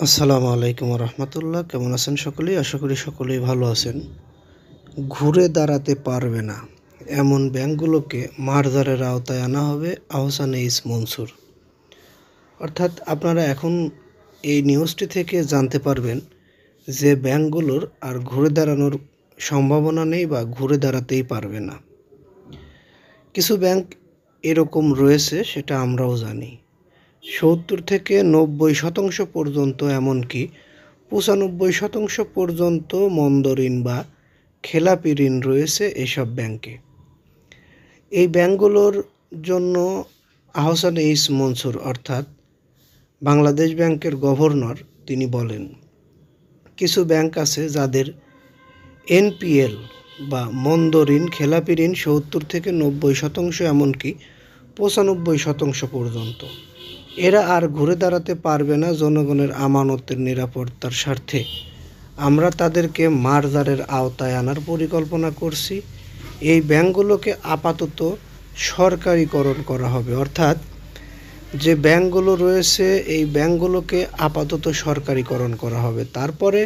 আসসালামু আলাইকুম রহমতুল্লাহ। কেমন আছেন সকলেই? আশা করি সকলেই ভালো আছেন। ঘুরে দাঁড়াতে পারবে না এমন ব্যাংকগুলোকে মার্জারের আওতায় আনা হবে আহসান এইচ মনসুর। অর্থাৎ আপনারা এখন এই নিউজটি থেকে জানতে পারবেন যে ব্যাংকগুলোর আর ঘুরে দাঁড়ানোর সম্ভাবনা নেই বা ঘুরে দাঁড়াতেই পারবে না। কিছু ব্যাংক এরকম রয়েছে, সেটা আমরাও জানি। ৭০ থেকে ৯০% পর্যন্ত, এমনকি ৯৫% পর্যন্ত মন্দ ঋণ বা খেলাপি ঋণ রয়েছে এসব ব্যাংকে। এই ব্যাংকগুলোর জন্য আহসান এইচ মনসুর অর্থাৎ বাংলাদেশ ব্যাংকের গভর্নর তিনি বলেন, কিছু ব্যাংক আছে যাদের এনপিএল বা মন্দ ঋণ, খেলাপি ঋণ ৭০ থেকে ৯০%, এমনকি ৯৫% পর্যন্ত। এরা আর ঘুরে দাঁড়াতে পারবে না জনগণের আমানতের নিরাপত্তার স্বার্থে। আমরা তাদেরকে মার্জারের আওতায় আনার পরিকল্পনা করছি। এই ব্যাংকগুলোকে আপাতত সরকারিকরণ করা হবে, অর্থাৎ যে ব্যাংকগুলো রয়েছে এই ব্যাংকগুলোকে আপাতত সরকারিকরণ করা হবে, তারপরে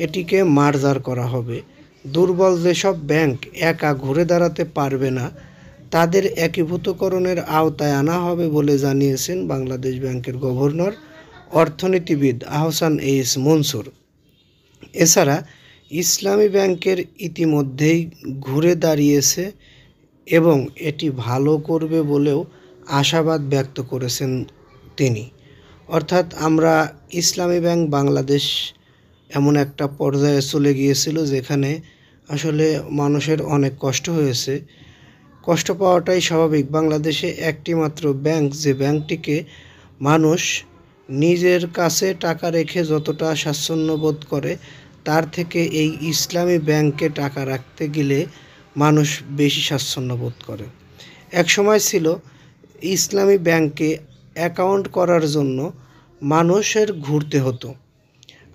এটিকে মার্জার করা হবে। দুর্বল যেসব ব্যাংক একা ঘুরে দাঁড়াতে পারবে না তাদের একীভূতকরণের আওতায় আনা হবে বলে জানিয়েছেন বাংলাদেশ ব্যাংকের গভর্নর অর্থনীতিবিদ আহসান এইচ মনসুর। এছাড়া ইসলামী ব্যাংকের ইতিমধ্যেই ঘুরে দাঁড়িয়েছে এবং এটি ভালো করবে বলেও আশাবাদ ব্যক্ত করেছেন তিনি। অর্থাৎ আমরা ইসলামী ব্যাংক বাংলাদেশ এমন একটা পর্যায়ে চলে গিয়েছিল যেখানে আসলে মানুষের অনেক কষ্ট হয়েছে। কষ্ট পাওয়াটাই স্বাভাবিক। বাংলাদেশে একটি মাত্র ব্যাংক, যে ব্যাংকটিকে মানুষ নিজের কাছে টাকা রেখে যতটা স্বাচ্ছন্দ্য বোধ করে তার থেকে এই ইসলামী ব্যাংকে টাকা রাখতে গেলে মানুষ বেশি স্বাচ্ছন্দ্য বোধ করে। এক সময় ছিল ইসলামী ব্যাংকে অ্যাকাউন্ট করার জন্য মানুষের ঘুরতে হতো,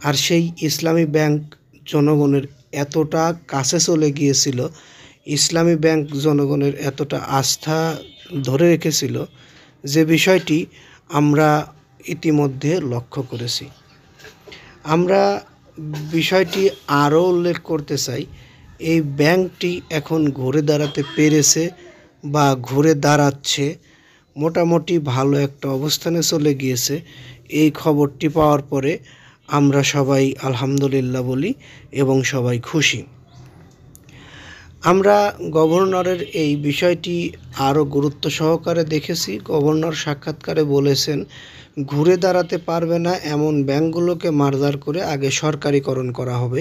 আর সেই ইসলামী ব্যাংক জনগণের এতটা কাছে চলে গিয়েছিল, ইসলামী ব্যাংক জনগণের এতটা আস্থা ধরে রেখেছিল যে বিষয়টি আমরা ইতিমধ্যে লক্ষ্য করেছি। আমরা বিষয়টি আরও উল্লেখ করতে চাই, এই ব্যাংকটি এখন ঘুরে দাঁড়াতে পেরেছে বা ঘুরে দাঁড়াচ্ছে, মোটামুটি ভালো একটা অবস্থানে চলে গিয়েছে। এই খবরটি পাওয়ার পরে আমরা সবাই আলহামদুলিল্লাহ বলি এবং সবাই খুশি। আমরা গভর্নরের এই বিষয়টি আরও গুরুত্ব সহকারে দেখেছি। গভর্নর সাক্ষাৎকারে বলেছেন, ঘুরে দাঁড়াতে পারবে না এমন ব্যাংকগুলোকে মার্জার করে আগে সরকারিকরণ করা হবে।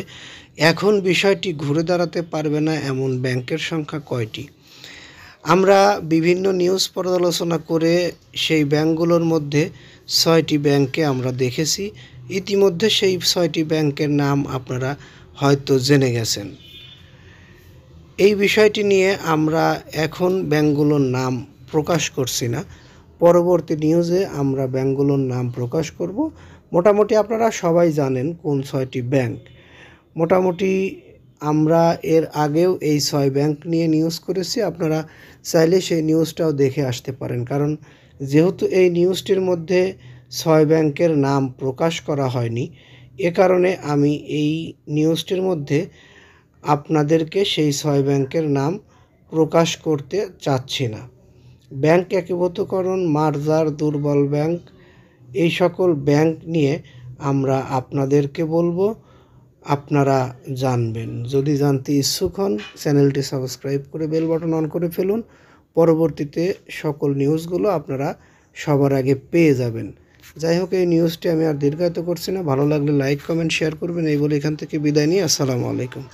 এখন বিষয়টি ঘুরে দাঁড়াতে পারবে না এমন ব্যাংকের সংখ্যা কয়টি? আমরা বিভিন্ন নিউজ পর্যালোচনা করে সেই ব্যাংকগুলোর মধ্যে ৬টি ব্যাংকে আমরা দেখেছি। ইতিমধ্যে সেই ৬টি ব্যাংকের নাম আপনারা হয়তো জেনে গেছেন। এই বিষয়টি নিয়ে আমরা এখন ব্যাংকগুলোর নাম প্রকাশ করছি না, পরবর্তী নিউজে আমরা ব্যাংকগুলোর নাম প্রকাশ করব। মোটামুটি আপনারা সবাই জানেন কোন ৬টি ব্যাংক। মোটামুটি আমরা এর আগেও এই ৬ ব্যাংক নিয়ে নিউজ করেছি, আপনারা চাইলে সেই নিউজটাও দেখে আসতে পারেন। কারণ যেহেতু এই নিউজটির মধ্যে ৬ ব্যাংকের নাম প্রকাশ করা হয়নি, এ কারণে আমি এই নিউজটির মধ্যে আপনাদেরকে সেই ৬ ব্যাংকের নাম প্রকাশ করতে চাচ্ছি না। ব্যাংক একীভূতকরণ, মার্জার, দুর্বল ব্যাংক, এই সকল ব্যাংক নিয়ে আমরা আপনাদেরকে বলবো, আপনারা জানবেন। যদি জানতে ইচ্ছুক হন চ্যানেলটি সাবস্ক্রাইব করে বেল বাটন অন করে ফেলুন। পরবর্তীতে সকল নিউজগুলো আপনারা সবার আগে পেয়ে যাবেন। যাই হোক, এই নিউজটি আমি আর দীর্ঘায়িত করছি না। ভালো লাগলে লাইক, কমেন্ট, শেয়ার করবেন। এই বলে এখান থেকে বিদায় নিয়ে আসসালামু আলাইকুম।